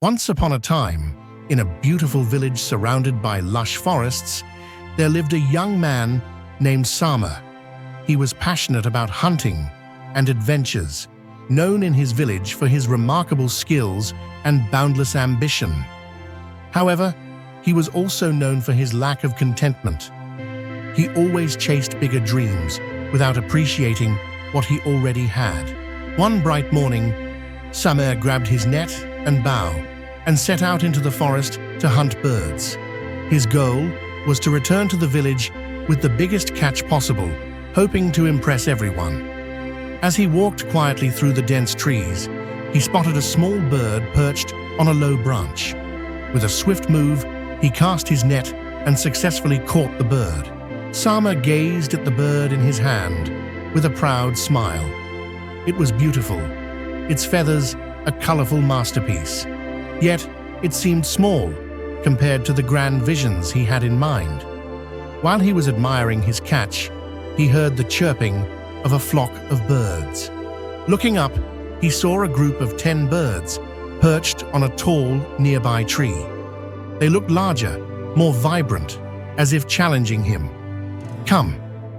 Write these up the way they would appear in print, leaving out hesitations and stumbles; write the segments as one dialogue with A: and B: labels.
A: Once upon a time, in a beautiful village surrounded by lush forests, there lived a young man named Sama. He was passionate about hunting and adventures, known in his village for his remarkable skills and boundless ambition. However, he was also known for his lack of contentment. He always chased bigger dreams without appreciating what he already had. One bright morning, Sama grabbed his net and bow and set out into the forest to hunt birds. His goal was to return to the village with the biggest catch possible, hoping to impress everyone. As he walked quietly through the dense trees, he spotted a small bird perched on a low branch. With a swift move, he cast his net and successfully caught the bird. Sama gazed at the bird in his hand with a proud smile. It was beautiful, its feathers a colorful masterpiece. Yet, it seemed small compared to the grand visions he had in mind. While he was admiring his catch, he heard the chirping of a flock of birds. Looking up, he saw a group of 10 birds perched on a tall, nearby tree. They looked larger, more vibrant, as if challenging him. "Come,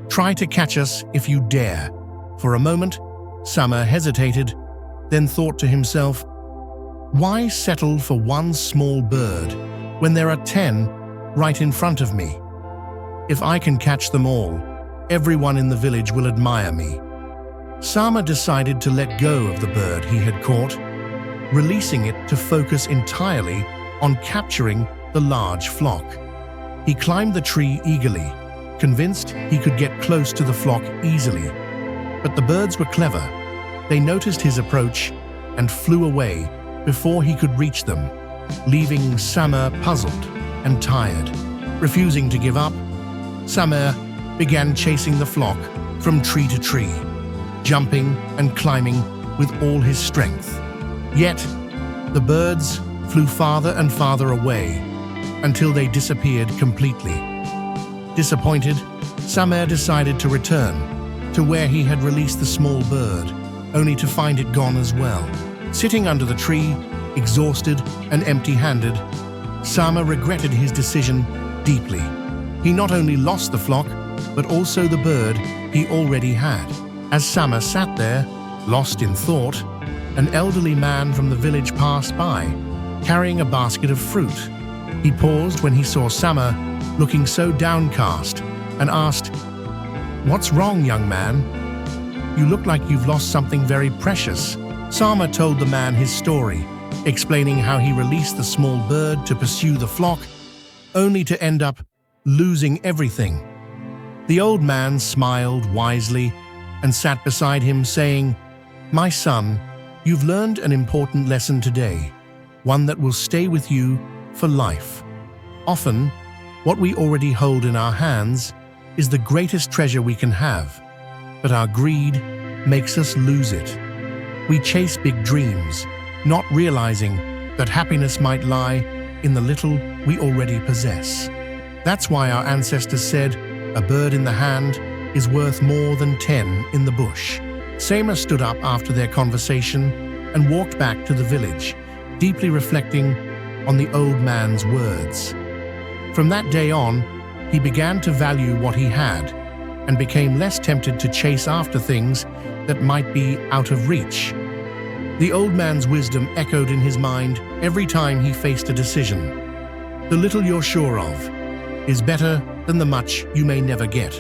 A: try to catch us if you dare." For a moment, Sama hesitated, then thought to himself, "Why settle for one small bird when there are 10 right in front of me? If I can catch them all, everyone in the village will admire me." Sama decided to let go of the bird he had caught, releasing it to focus entirely on capturing the large flock. He climbed the tree eagerly, convinced he could get close to the flock easily. But the birds were clever. They noticed his approach and flew away before he could reach them, leaving Sama puzzled and tired. Refusing to give up, Sama began chasing the flock from tree to tree, jumping and climbing with all his strength. Yet, the birds flew farther and farther away until they disappeared completely. Disappointed, Sama decided to return to where he had released the small bird, only to find it gone as well. Sitting under the tree, exhausted and empty-handed, Sama regretted his decision deeply. He not only lost the flock, but also the bird he already had. As Sama sat there, lost in thought, an elderly man from the village passed by, carrying a basket of fruit. He paused when he saw Sama looking so downcast and asked, "What's wrong, young man? You look like you've lost something very precious." Sama told the man his story, explaining how he released the small bird to pursue the flock, only to end up losing everything. The old man smiled wisely and sat beside him, saying, "My son, you've learned an important lesson today, one that will stay with you for life. Often, what we already hold in our hands is the greatest treasure we can have, but our greed makes us lose it. We chase big dreams, not realizing that happiness might lie in the little we already possess. That's why our ancestors said, 'A bird in the hand is worth more than 10 in the bush.'" Sama stood up after their conversation and walked back to the village, deeply reflecting on the old man's words. From that day on, he began to value what he had and became less tempted to chase after things that might be out of reach. The old man's wisdom echoed in his mind every time he faced a decision. The little you're sure of is better than the much you may never get.